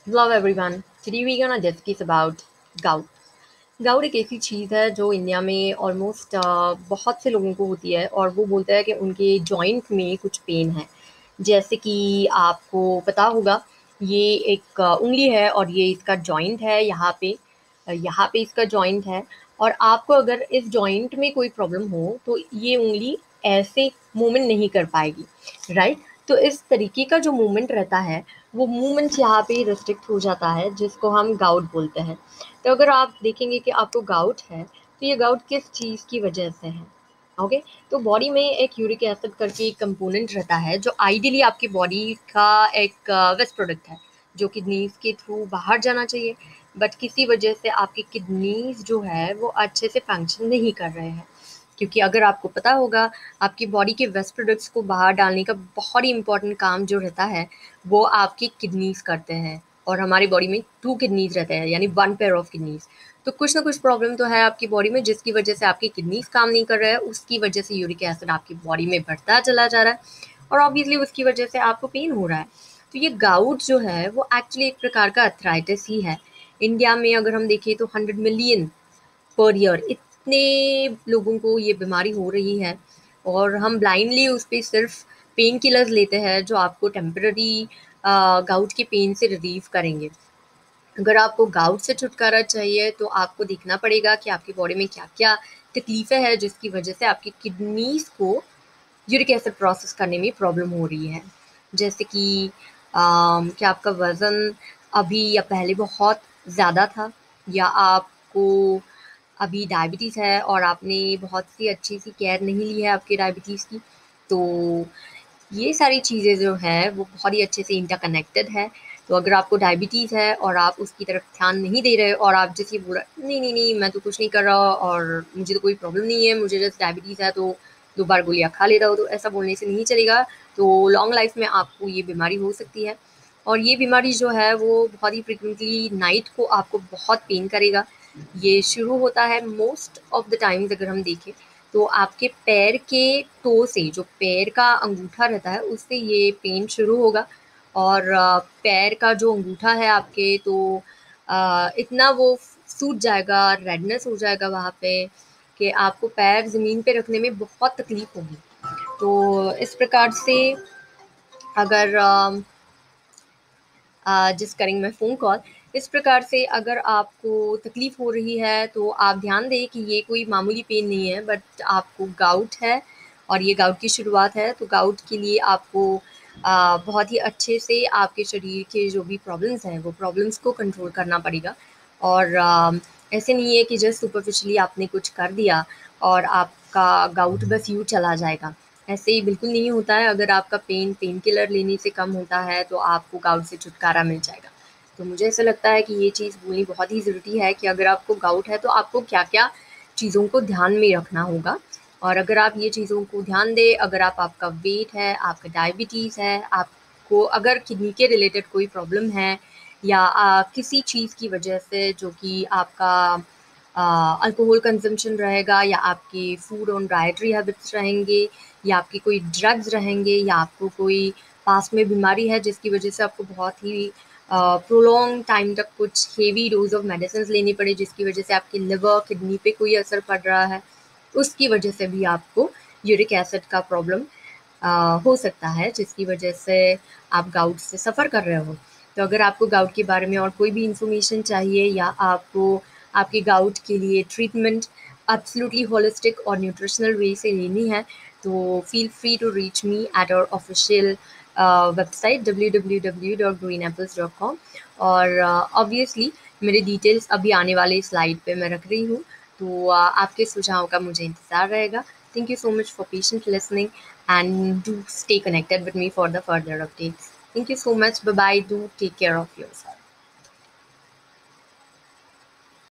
Hello everyone. Today we're gonna discuss about gout. Gout एक ऐसी चीज़ है जो इंडिया में ऑलमोस्ट बहुत से लोगों को होती है और वो बोलते हैं कि उनके जॉइंट में कुछ पेन है। जैसे कि आपको पता होगा, ये एक उंगली है और ये इसका जॉइंट है यहाँ पे इसका जॉइंट है। और आपको अगर इस जॉइंट में कोई प्रॉब्लम हो तो ये उंगली ऐसे मूवमेंट नहीं कर पाएगी, राइट? तो इस तरीके का जो मूवमेंट रहता है वो मूवमेंट यहाँ पे रिस्ट्रिक्ट हो जाता है, जिसको हम गाउट बोलते हैं। तो अगर आप देखेंगे कि आपको गाउट है तो ये गाउट किस चीज़ की वजह से है। ओके, तो बॉडी में एक यूरिक एसिड करके एक कंपोनेंट रहता है जो आइडियली आपकी बॉडी का एक वेस्ट प्रोडक्ट है जो किडनीज के थ्रू बाहर जाना चाहिए। बट किसी वजह से आपकी किडनीज जो है वो अच्छे से फंक्शन नहीं कर रहे हैं, क्योंकि अगर आपको पता होगा, आपकी बॉडी के वेस्ट प्रोडक्ट्स को बाहर डालने का बहुत ही इंपॉर्टेंट काम जो रहता है वो आपकी किडनीज करते हैं। और हमारी बॉडी में 2 किडनीज रहते हैं, यानी 1 पेयर ऑफ किडनीज। तो कुछ ना कुछ प्रॉब्लम तो है आपकी बॉडी में जिसकी वजह से आपकी किडनीज काम नहीं कर रहा है, उसकी वजह से यूरिक एसिड आपकी बॉडी में बढ़ता चला जा रहा है और ऑब्वियसली उसकी वजह से आपको पेन हो रहा है। तो ये गाउट जो है वो एक्चुअली एक प्रकार का अर्थराइटिस ही है। इंडिया में अगर हम देखें तो 100 मिलियन पर ईयर इतने लोगों को ये बीमारी हो रही है। और हम ब्लाइंडली उस पे सिर्फ पेन किलर्स लेते हैं जो आपको टेम्पररी गाउट के पेन से रिलीव करेंगे। अगर आपको गाउट से छुटकारा चाहिए तो आपको देखना पड़ेगा कि आपकी बॉडी में क्या क्या तकलीफ़ें हैं जिसकी वजह से आपकी किडनीज को यूरिक एसिड प्रोसेस करने में प्रॉब्लम हो रही है। जैसे कि क्या आपका वज़न अभी या पहले बहुत ज़्यादा था, या आपको अभी डायबिटीज़ है और आपने बहुत सी अच्छी सी केयर नहीं ली है आपके डायबिटीज़ की। तो ये सारी चीज़ें जो हैं वो बहुत ही अच्छे से इंटरकनेक्टेड है। तो अगर आपको डायबिटीज़ है और आप उसकी तरफ ध्यान नहीं दे रहे और आप जैसे बोला नहीं नहीं नहीं मैं तो कुछ नहीं कर रहा और मुझे तो कोई प्रॉब्लम नहीं है, मुझे जस्ट डायबिटीज़ है तो 2 बार गोलियाँ खा लेता हूँ, तो ऐसा बोलने से नहीं चलेगा। तो लॉन्ग लाइफ में आपको ये बीमारी हो सकती है। और ये बीमारी जो है वो बहुत ही फ्रीक्वेंटली नाइट को आपको बहुत पेन करेगा। ये शुरू होता है मोस्ट ऑफ द टाइम्स, अगर हम देखें तो आपके पैर के टो से, जो पैर का अंगूठा रहता है उससे ये पेन शुरू होगा। और पैर का जो अंगूठा है आपके, तो इतना वो सूज जाएगा, रेडनेस हो जाएगा वहाँ पे कि आपको पैर ज़मीन पे रखने में बहुत तकलीफ होगी। तो इस प्रकार से अगर जिस करेंगे मैं फ़ोन कॉल, इस प्रकार से अगर आपको तकलीफ़ हो रही है तो आप ध्यान दें कि ये कोई मामूली पेन नहीं है, बट आपको गाउट है और ये गाउट की शुरुआत है। तो गाउट के लिए आपको बहुत ही अच्छे से आपके शरीर के जो भी प्रॉब्लम्स हैं वो प्रॉब्लम्स को कंट्रोल करना पड़ेगा। और ऐसे नहीं है कि जस्ट सुपरफिशियली आपने कुछ कर दिया और आपका गाउट बस यूँ चला जाएगा। ऐसे ही बिल्कुल नहीं होता है। अगर आपका पेन पेन किलर लेने से कम होता है तो आपको गाउट से छुटकारा मिल जाएगा। तो मुझे ऐसा लगता है कि ये चीज़ बोलनी बहुत ही ज़रूरी है कि अगर आपको गाउट है तो आपको क्या-क्या चीज़ों को ध्यान में रखना होगा। और अगर आप ये चीज़ों को ध्यान दें, अगर आपका वेट है, आपका डायबिटीज़ है, आपको अगर किडनी के रिलेटेड कोई प्रॉब्लम है, या किसी चीज़ की वजह से जो कि आपका अल्कोहल कंजम्पशन रहेगा, या आपके फूड और डाइटरी हैबिट्स रहेंगे, या आपकी कोई ड्रग्स रहेंगे, या आपको कोई पास्ट में बीमारी है जिसकी वजह से आपको बहुत ही प्रोलॉन्ग टाइम तक कुछ हेवी डोज ऑफ मेडिसिन लेनी पड़े जिसकी वजह से आपकी लिवर किडनी पे कोई असर पड़ रहा है, उसकी वजह से भी आपको यूरिक एसिड का प्रॉब्लम हो सकता है, जिसकी वजह से आप गाउट से सफ़र कर रहे हो। तो अगर आपको गाउट के बारे में और कोई भी इन्फॉर्मेशन चाहिए, या आपको आपके गाउट के लिए ट्रीटमेंट एब्सोल्युटली होलिस्टिक और न्यूट्रिशनल वे से लेनी है, तो feel free to reach me at our official website www.greenapples.com। और ऑब्वियसली मेरे डिटेल्स अभी आने वाले स्लाइड पे मैं रख रही हूँ, तो आपके सुझाव का मुझे इंतज़ार रहेगा। Thank you so much for patient listening, and do stay connected with me for the further updates. Thank you so much. Bye bye. Do take care of yourself.